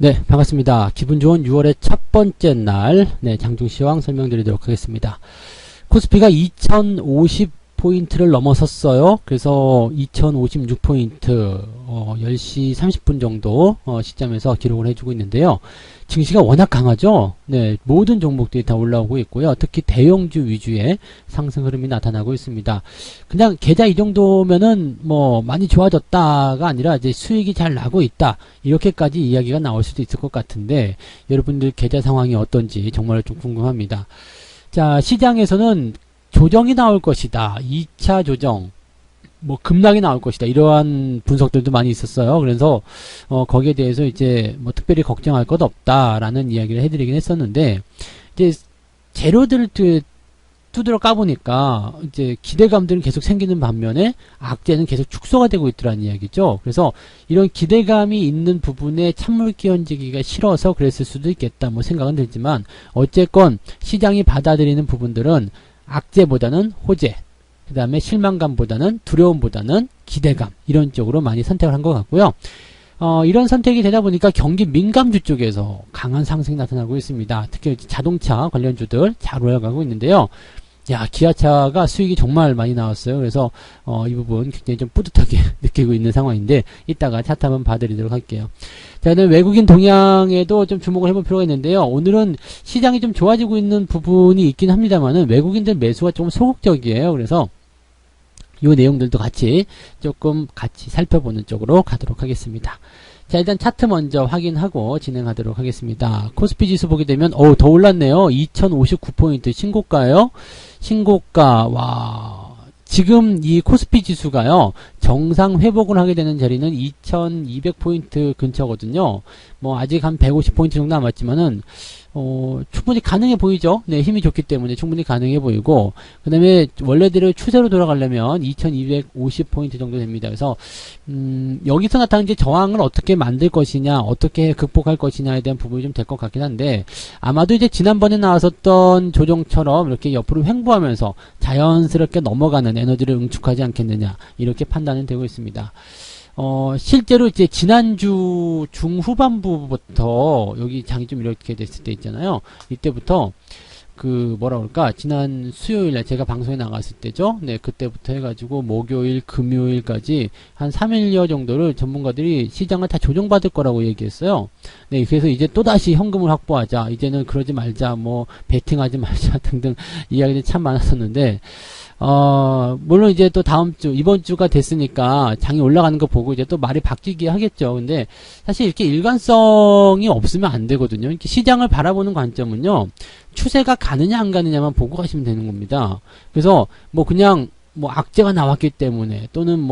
네, 반갑습니다. 기분 좋은 6월의 첫 번째 날, 장중 시황 설명드리도록 하겠습니다. 코스피가 2050포인트를 넘어섰어요. 그래서 2056포인트, 10시 30분 정도, 시점에서 기록을 해주고 있는데요. 증시가 워낙 강하죠? 네, 모든 종목들이 다 올라오고 있고요. 특히 대형주 위주의 상승 흐름이 나타나고 있습니다. 그냥 계좌 이 정도면은 많이 좋아졌다가 아니라 이제 수익이 잘 나고 있다. 이렇게까지 이야기가 나올 수도 있을 것 같은데, 여러분들 계좌 상황이 어떤지 정말 좀 궁금합니다. 자, 시장에서는 조정이 나올 것이다. 2차 조정. 급락이 나올 것이다. 이러한 분석들도 많이 있었어요. 그래서, 거기에 대해서 이제 특별히 걱정할 것 없다라는 이야기를 해드리긴 했었는데, 이제 재료들을 두드러 까보니까, 이제 기대감들은 계속 생기는 반면에, 악재는 계속 축소가 되고 있더라는 이야기죠. 그래서 이런 기대감이 있는 부분에 찬물 끼얹기가 싫어서 그랬을 수도 있겠다. 생각은 들지만, 어쨌건 시장이 받아들이는 부분들은 악재보다는 호재, 그 다음에 실망감보다는 두려움보다는 기대감, 이런 쪽으로 많이 선택을 한 것 같고요. 이런 선택이 되다 보니까 경기 민감주 쪽에서 강한 상승이 나타나고 있습니다. 특히 자동차 관련주들 잘 올라가고 있는데요. 야, 기아차가 수익이 정말 많이 나왔어요. 그래서 이 부분 굉장히 좀 뿌듯하게 느끼고 있는 상황인데, 이따가 차트 한번 봐드리도록 할게요. 자, 외국인 동향에도 좀 주목을 해볼 필요가 있는데요. 오늘은 시장이 좀 좋아지고 있는 부분이 있긴 합니다만은 외국인들 매수가 좀 소극적이에요. 그래서 이 내용들도 같이 살펴보는 쪽으로 가도록 하겠습니다. 자, 일단 차트 먼저 확인하고 진행하도록 하겠습니다. 코스피 지수 보게 되면 더 올랐네요. 2059포인트 신고가예요. 신고가. 와, 지금 이 코스피 지수가요, 정상 회복을 하게 되는 자리는 2200포인트 근처거든요. 아직 한 150포인트 정도 남았지만은 충분히 가능해 보이죠? 네, 힘이 좋기 때문에 충분히 가능해 보이고, 그 다음에 원래대로 추세로 돌아가려면 2250포인트 정도 됩니다. 그래서, 여기서 나타나는 이제 저항을 어떻게 만들 것이냐, 어떻게 극복할 것이냐에 대한 부분이 좀 될 것 같긴 한데, 아마도 이제 지난번에 나왔었던 조정처럼 이렇게 옆으로 횡보하면서 자연스럽게 넘어가는 에너지를 응축하지 않겠느냐, 이렇게 판단은 되고 있습니다. 실제로 이제 지난주 중후반부부터 여기 장이 좀 이렇게 됐을 때 있잖아요. 이때부터 지난 수요일에 제가 방송에 나갔을 때죠. 네, 그때부터 해가지고 목요일, 금요일까지 한 3일여 정도를 전문가들이 시장을 다 조정받을 거라고 얘기했어요. 네, 그래서 이제 또다시 현금을 확보하자. 이제는 그러지 말자. 베팅하지 말자 등등 이야기들이 참 많았었는데, 물론 이제 또 이번 주가 됐으니까 장이 올라가는 거 보고 이제 또 말이 바뀌기 하겠죠. 근데 사실 이렇게 일관성이 없으면 안 되거든요. 이렇게 시장을 바라보는 관점은요, 추세가 가느냐 안 가느냐만 보고 가시면 되는 겁니다. 그래서 그냥 악재가 나왔기 때문에 또는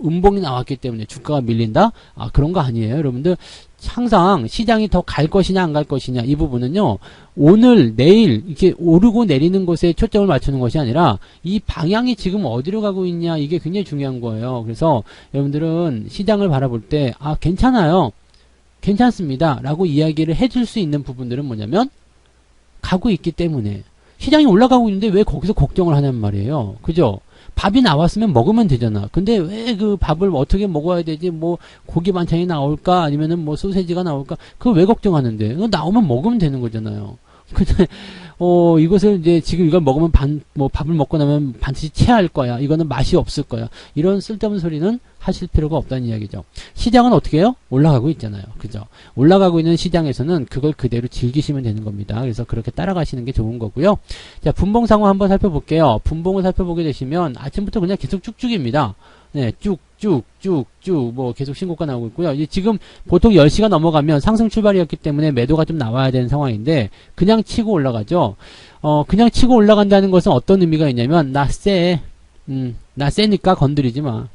음봉이 나왔기 때문에 주가가 밀린다? 그런 거 아니에요. 여러분들 항상 시장이 더 갈 것이냐 안 갈 것이냐, 이 부분은요, 오늘 내일 이렇게 오르고 내리는 것에 초점을 맞추는 것이 아니라 이 방향이 지금 어디로 가고 있냐, 이게 굉장히 중요한 거예요. 그래서 여러분들은 시장을 바라볼 때 괜찮아요, 괜찮습니다 라고 이야기를 해줄 수 있는 부분들은 뭐냐면, 가고 있기 때문에. 시장이 올라가고 있는데 왜 거기서 걱정을 하냔 말이에요. 그죠? 밥이 나왔으면 먹으면 되잖아. 근데 왜 그 밥을 어떻게 먹어야 되지? 고기 반찬이 나올까? 아니면은 소세지가 나올까? 그거 왜 걱정하는데? 그거 나오면 먹으면 되는 거잖아요. 근데, 이것을 이제 지금 이걸 먹으면 밥을 먹고 나면 반드시 체할 거야. 이거는 맛이 없을 거야. 이런 쓸데없는 소리는 하실 필요가 없다는 이야기죠. 시장은 어떻게 해요? 올라가고 있잖아요. 그죠? 올라가고 있는 시장에서는 그걸 그대로 즐기시면 되는 겁니다. 그래서 그렇게 따라가시는 게 좋은 거고요. 자, 분봉 상황 한번 살펴볼게요. 분봉을 살펴보게 되시면 아침부터 그냥 계속 쭉쭉입니다. 네, 쭉쭉쭉쭉 계속 신고가 나오고 있고요. 이제 지금 보통 10시가 넘어가면 상승 출발이었기 때문에 매도가 좀 나와야 되는 상황인데, 그냥 치고 올라가죠. 그냥 치고 올라간다는 것은 어떤 의미가 있냐면, 나 세니까 건드리지 마.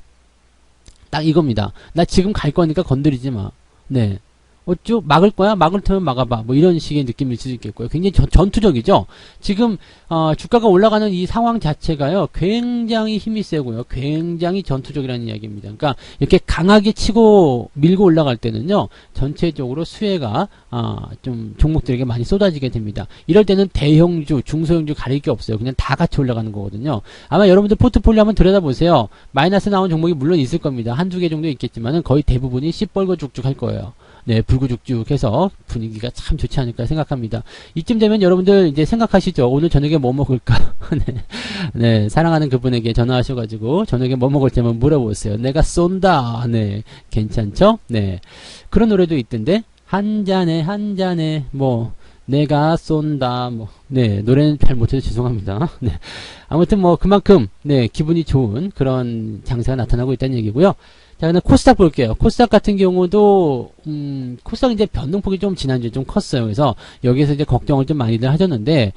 딱 이겁니다. 나 지금 갈 거니까 건드리지 마. 네. 어쭈? 막을 거야? 막을 테면 막아봐. 이런 식의 느낌일 수도 있겠고요. 굉장히 전투적이죠? 지금, 주가가 올라가는 이 상황 자체가요, 굉장히 힘이 세고요. 굉장히 전투적이라는 이야기입니다. 그러니까, 이렇게 강하게 치고 밀고 올라갈 때는요, 전체적으로 수혜가, 좀 종목들에게 많이 쏟아지게 됩니다. 이럴 때는 대형주, 중소형주 가릴 게 없어요. 그냥 다 같이 올라가는 거거든요. 아마 여러분들 포트폴리오 한번 들여다보세요. 마이너스 나온 종목이 물론 있을 겁니다. 한두 개 정도 있겠지만은 거의 대부분이 시뻘거 죽죽 할 거예요. 네, 불구죽죽해서 분위기가 참 좋지 않을까 생각합니다. 이쯤 되면 여러분들 이제 생각하시죠. 오늘 저녁에 뭐 먹을까? 네, 네, 사랑하는 그분에게 전화하셔가지고 저녁에 뭐 먹을지 한번 물어보세요. 내가 쏜다. 네, 괜찮죠? 네, 그런 노래도 있던데 한 잔에 뭐 내가 쏜다. 뭐, 네, 노래는 잘 못해서 죄송합니다. 네. 아무튼 뭐, 그만큼, 네, 기분이 좋은 그런 장세가 나타나고 있다는 얘기고요. 자, 그다음 코스닥 볼게요. 코스닥 같은 경우도, 코스닥 이제 변동폭이 좀 지난주에 좀 컸어요. 그래서 여기에서 이제 걱정을 좀 많이들 하셨는데,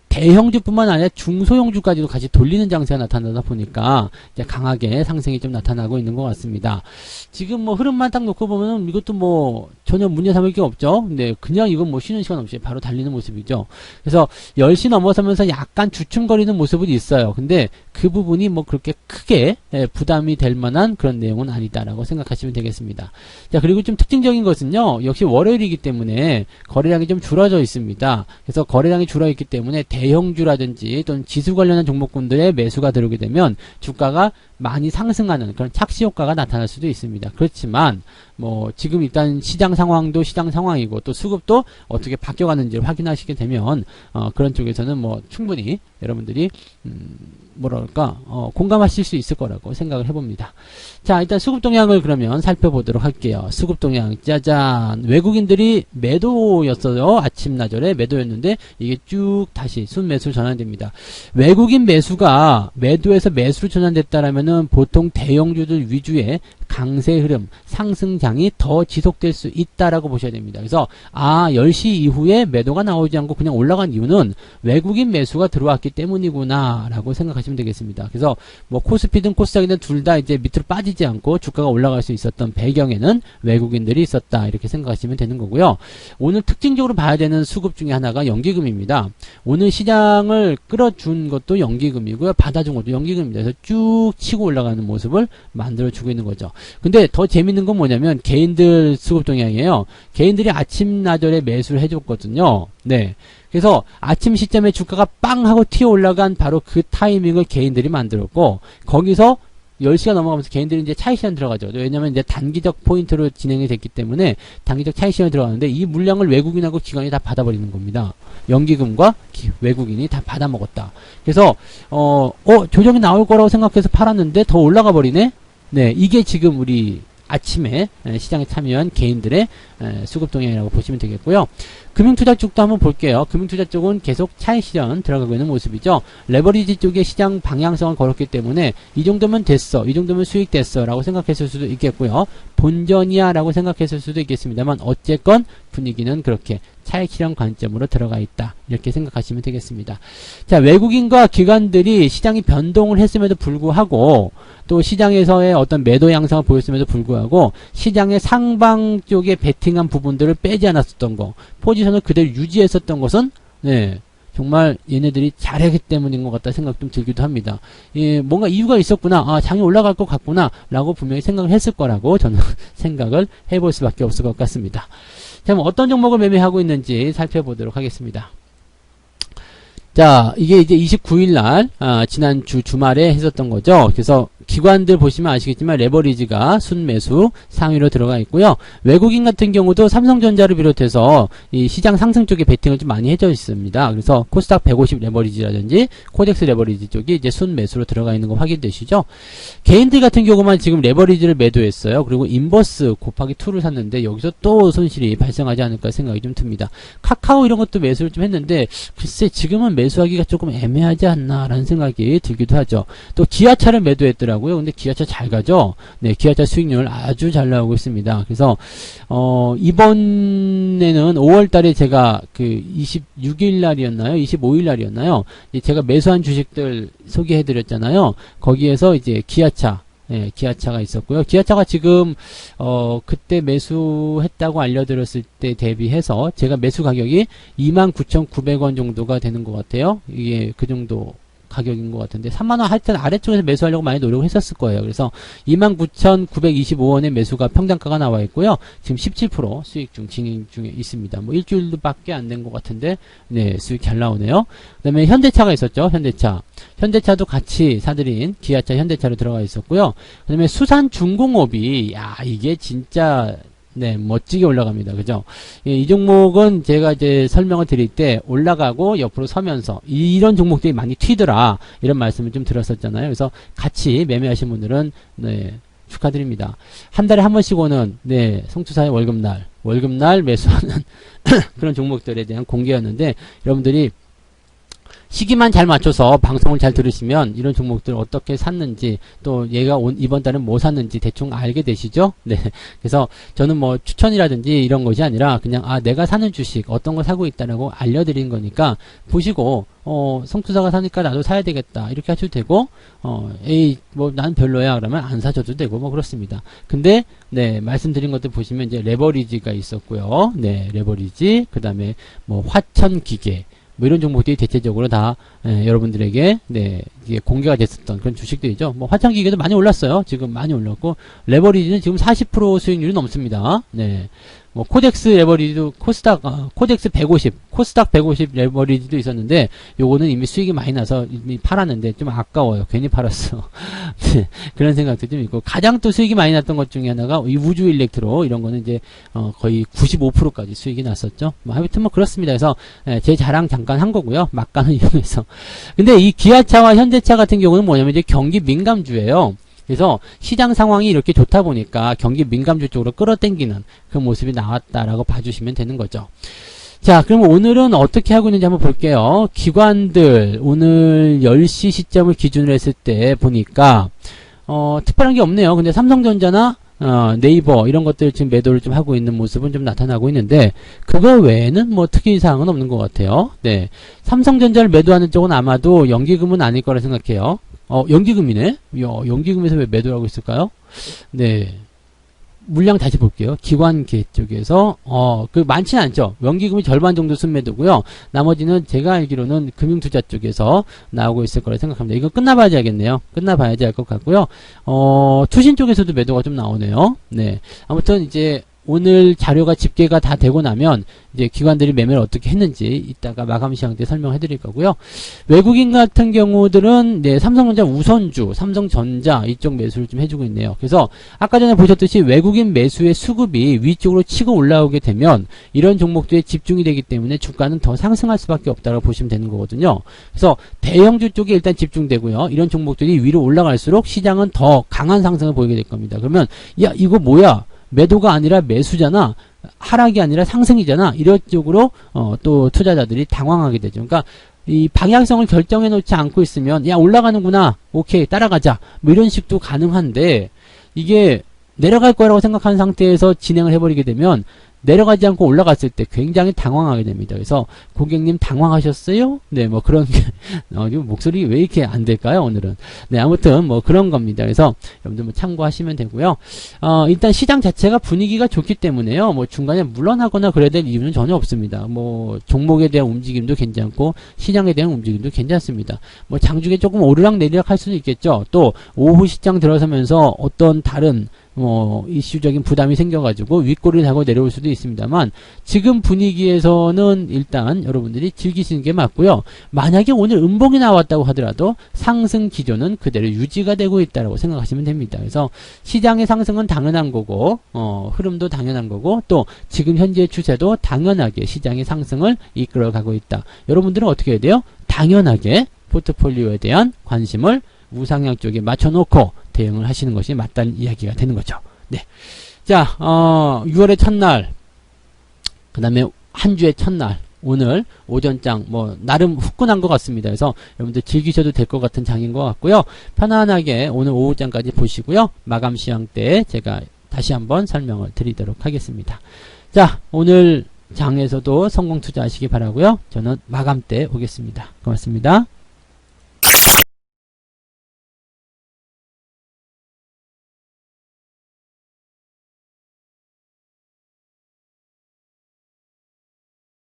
대형주뿐만 아니라 중소형주까지도 같이 돌리는 장세가 나타나다 보니까 이제 강하게 상승이 좀 나타나고 있는 것 같습니다. 지금 뭐 흐름만 딱 놓고 보면 이것도 뭐 전혀 문제 삼을 게 없죠. 근데 그냥 이건 뭐 쉬는 시간 없이 바로 달리는 모습이죠. 그래서 10시 넘어서면서 약간 주춤거리는 모습은 있어요. 근데 그 부분이 뭐 그렇게 크게 부담이 될 만한 그런 내용은 아니다라고 생각하시면 되겠습니다. 자, 그리고 좀 특징적인 것은요. 역시 월요일이기 때문에 거래량이 좀 줄어져 있습니다. 그래서 거래량이 줄어 있기 때문에 대형주라든지 또는 지수 관련한 종목군들의 매수가 들어오게 되면 주가가 많이 상승하는 그런 착시 효과가 나타날 수도 있습니다. 그렇지만 뭐 지금 일단 시장 상황도 시장 상황이고 또 수급도 어떻게 바뀌어가는지를 확인하시게 되면 그런 쪽에서는 뭐 충분히 여러분들이 뭐랄까 공감하실 수 있을 거라고 생각을 해봅니다. 자, 일단 수급 동향을 그러면 살펴보도록 할게요. 수급 동향 짜잔. 외국인들이 매도였어요. 아침 나절에 매도였는데 이게 쭉 다시 순매수로 전환됩니다. 외국인 매수가 매도에서 매수로 전환됐다라면은 보통 대형주들 위주의 강세 흐름, 상승장이 더 지속될 수 있다라고 보셔야 됩니다. 그래서 10시 이후에 매도가 나오지 않고 그냥 올라간 이유는 외국인 매수가 들어왔기 때문이구나 라고 생각하시면 되겠습니다. 그래서 뭐 코스피든 코스닥이든 둘 다 이제 밑으로 빠지지 않고 주가가 올라갈 수 있었던 배경에는 외국인들이 있었다 이렇게 생각하시면 되는 거고요. 오늘 특징적으로 봐야 되는 수급 중에 하나가 연기금입니다. 오늘 시장을 끌어준 것도 연기금이고요. 받아준 것도 연기금입니다. 그래서 쭉 치고 올라가는 모습을 만들어주고 있는 거죠. 근데 더 재밌는 건 뭐냐면 개인들 수급 동향이에요. 개인들이 아침 나절에 매수를 해줬거든요. 네. 그래서 아침 시점에 주가가 빵 하고 튀어 올라간 바로 그 타이밍을 개인들이 만들었고 거기서 10시가 넘어가면서 개인들이 이제 차익 시간 들어가죠. 왜냐면 이제 단기적 포인트로 진행이 됐기 때문에 단기적 차익 시간이 들어가는데 이 물량을 외국인하고 기관이 다 받아버리는 겁니다. 연기금과 외국인이 다 받아먹었다. 그래서 조정이 나올 거라고 생각해서 팔았는데 더 올라가 버리네. 네, 이게 지금 우리 아침에 시장에 참여한 개인들의 수급 동향이라고 보시면 되겠고요. 금융투자 쪽도 한번 볼게요. 금융투자 쪽은 계속 차익 실현 들어가고 있는 모습이죠. 레버리지 쪽에 시장 방향성을 걸었기 때문에 이 정도면 됐어, 이 정도면 수익 됐어 라고 생각했을 수도 있겠고요. 본전이야 라고 생각했을 수도 있겠습니다만 어쨌건 분위기는 그렇게 차익 실현 관점으로 들어가 있다 이렇게 생각하시면 되겠습니다. 자, 외국인과 기관들이 시장이 변동을 했음에도 불구하고 또 시장에서의 어떤 매도 양상을 보였음에도 불구하고 시장의 상방 쪽에 베팅한 부분들을 빼지 않았었던 거, 포지션을 그대로 유지했었던 것은 네, 정말 얘네들이 잘하기 때문인 것 같다 생각 좀 들기도 합니다. 예, 뭔가 이유가 있었구나, 장이 올라갈 것 같구나 라고 분명히 생각을 했을 거라고 저는 생각을 해볼 수밖에 없을 것 같습니다. 자, 어떤 종목을 매매하고 있는지 살펴보도록 하겠습니다. 자, 이게 이제 29일날 지난주 주말에 했었던 거죠. 그래서 기관들 보시면 아시겠지만 레버리지가 순매수 상위로 들어가 있고요. 외국인 같은 경우도 삼성전자를 비롯해서 이 시장 상승 쪽에 베팅을 좀 많이 해져 있습니다. 그래서 코스닥 150 레버리지라든지 코덱스 레버리지 쪽이 이제 순매수로 들어가 있는 거 확인되시죠? 개인들 같은 경우만 지금 레버리지를 매도했어요. 그리고 인버스 곱하기 2를 샀는데 여기서 또 손실이 발생하지 않을까 생각이 좀 듭니다. 카카오 이런 것도 매수를 좀 했는데 글쎄 지금은 매수하기가 조금 애매하지 않나 라는 생각이 들기도 하죠. 또 기아차를 매도했더라고요. 근데 기아차 잘 가죠? 네, 기아차 수익률 아주 잘 나오고 있습니다. 그래서, 이번에는 5월 달에 제가 그 26일 날이었나요? 25일 날이었나요? 제가 매수한 주식들 소개해 드렸잖아요. 거기에서 이제 기아차, 예, 기아차가 있었고요. 기아차가 지금 그때 매수했다고 알려드렸을 때 대비해서 제가 매수 가격이 29,900원 정도가 되는 것 같아요. 이게 그 정도 가격인 것 같은데 3만원 하여튼 아래쪽에서 매수하려고 많이 노력을 했었을 거예요. 그래서 29,925원의 매수가 평단가가 나와 있고요. 지금 17% 수익 중 진행 중에 있습니다. 뭐 일주일도 밖에 안 된 것 같은데 네, 수익 잘 나오네요. 그 다음에 현대차가 있었죠. 현대차도 같이 사들인 기아차 현대차로 들어가 있었고요. 그 다음에 수산중공업이 이게 진짜 네, 멋지게 올라갑니다. 그죠? 이 종목은 제가 이제 설명을 드릴 때 올라가고 옆으로 서면서 이런 종목들이 많이 튀더라. 이런 말씀을 좀 드렸었잖아요. 그래서 같이 매매하신 분들은, 네, 축하드립니다. 한 달에 한 번씩 오는, 네, 성투사의 월급날 매수하는 그런 종목들에 대한 공개였는데, 여러분들이 시기만 잘 맞춰서 방송을 잘 들으시면 이런 종목들 어떻게 샀는지 또 얘가 이번 달은 뭐 샀는지 대충 알게 되시죠? 네. 그래서 저는 뭐 추천이라든지 이런 것이 아니라 그냥 내가 사는 주식 어떤 거 사고 있다라고 알려드린 거니까 보시고 성투사가 사니까 나도 사야 되겠다 이렇게 하셔도 되고 에이 뭐 난 별로야 그러면 안 사셔도 되고 뭐 그렇습니다. 근데 네 말씀드린 것들 보시면 이제 레버리지가 있었고요. 네 레버리지 그 다음에 뭐 화천기계 뭐 이런 종목들이 대체적으로 다 여러분들에게 네 이게 공개가 됐었던 그런 주식들이죠. 뭐 화창기계도 많이 올랐어요. 지금 많이 올랐고 레버리지는 지금 40% 수익률이 넘습니다. 네. 뭐 코덱스 레버리지도 코덱스 150, 코스닥 150 레버리지도 있었는데 요거는 이미 수익이 많이 나서 이미 팔았는데 좀 아까워요. 괜히 팔았어. 네, 그런 생각도 좀 있고 가장 또 수익이 많이 났던 것 중에 하나가 이 우주 일렉트로 이런 거는 이제 거의 95%까지 수익이 났었죠. 뭐 하여튼 뭐 그렇습니다. 그래서 제 자랑 잠깐 한 거고요. 막간을 이용해서. 근데 이 기아차와 현대차 같은 경우는 뭐냐면 이제 경기 민감주예요. 그래서 시장 상황이 이렇게 좋다 보니까 경기 민감주 쪽으로 끌어당기는 그 모습이 나왔다라고 봐주시면 되는 거죠. 자, 그럼 오늘은 어떻게 하고 있는지 한번 볼게요. 기관들 오늘 10시 시점을 기준으로 했을 때 보니까 특별한 게 없네요. 근데 삼성전자나 네이버 이런 것들 지금 매도를 좀 하고 있는 모습은 좀 나타나고 있는데 그거 외에는 뭐 특이사항은 없는 것 같아요. 네, 삼성전자를 매도하는 쪽은 아마도 연기금은 아닐 거라 생각해요. 연기금이네? 연기금에서 왜 매도를 하고 있을까요? 네. 물량 다시 볼게요. 기관계 쪽에서, 많지는 않죠. 연기금이 절반 정도 순매도고요. 나머지는 제가 알기로는 금융투자 쪽에서 나오고 있을 거라 생각합니다. 이거 끝나봐야지 알겠네요. 끝나봐야지 알 것 같고요. 투신 쪽에서도 매도가 좀 나오네요. 네. 아무튼 이제, 오늘 자료가 집계가 다 되고 나면 이제 기관들이 매매를 어떻게 했는지 이따가 마감 시황 때 설명해 드릴 거고요. 외국인 같은 경우들은 네, 삼성전자 우선주, 삼성전자 이쪽 매수를 좀 해주고 있네요. 그래서 아까 전에 보셨듯이 외국인 매수의 수급이 위쪽으로 치고 올라오게 되면 이런 종목들에 집중이 되기 때문에 주가는 더 상승할 수밖에 없다고 보시면 되는 거거든요. 그래서 대형주 쪽에 일단 집중되고요. 이런 종목들이 위로 올라갈수록 시장은 더 강한 상승을 보이게 될 겁니다. 그러면 야 이거 뭐야? 매도가 아니라 매수잖아. 하락이 아니라 상승이잖아. 이런 쪽으로 또 투자자들이 당황하게 되죠. 그러니까 이 방향성을 결정해 놓지 않고 있으면 야 올라가는구나. 오케이 따라가자. 뭐 이런 식도 가능한데 이게 내려갈 거라고 생각하는 상태에서 진행을 해버리게 되면 내려가지 않고 올라갔을 때 굉장히 당황하게 됩니다. 그래서 고객님 당황하셨어요? 네, 뭐 그런 게 목소리 왜 이렇게 안 될까요? 오늘은. 네, 아무튼 뭐 그런 겁니다. 그래서 여러분들 뭐 참고하시면 되고요. 일단 시장 자체가 분위기가 좋기 때문에요. 뭐 중간에 물러나거나 그래야 될 이유는 전혀 없습니다. 뭐 종목에 대한 움직임도 괜찮고 시장에 대한 움직임도 괜찮습니다. 뭐 장중에 조금 오르락 내리락 할 수는 있겠죠. 또 오후 시장 들어서면서 어떤 다른 이슈적인 부담이 생겨가지고 윗꼬리를 하고 내려올 수도 있습니다만 지금 분위기에서는 일단 여러분들이 즐기시는 게 맞고요. 만약에 오늘 음봉이 나왔다고 하더라도 상승 기조는 그대로 유지가 되고 있다고 생각하시면 됩니다. 그래서 시장의 상승은 당연한 거고 흐름도 당연한 거고 또 지금 현재의 추세도 당연하게 시장의 상승을 이끌어가고 있다. 여러분들은 어떻게 해야 돼요? 당연하게 포트폴리오에 대한 관심을 우상향 쪽에 맞춰놓고 대응을 하시는 것이 맞다는 이야기가 되는 거죠. 네. 자, 6월의 첫날, 그 다음에 한 주의 첫날, 오늘 오전장, 나름 후끈한 것 같습니다. 그래서 여러분들 즐기셔도 될 것 같은 장인 것 같고요. 편안하게 오늘 오후장까지 보시고요. 마감 시황 때 제가 다시 한번 설명을 드리도록 하겠습니다. 자, 오늘 장에서도 성공 투자하시기 바라고요. 저는 마감 때 오겠습니다. 고맙습니다.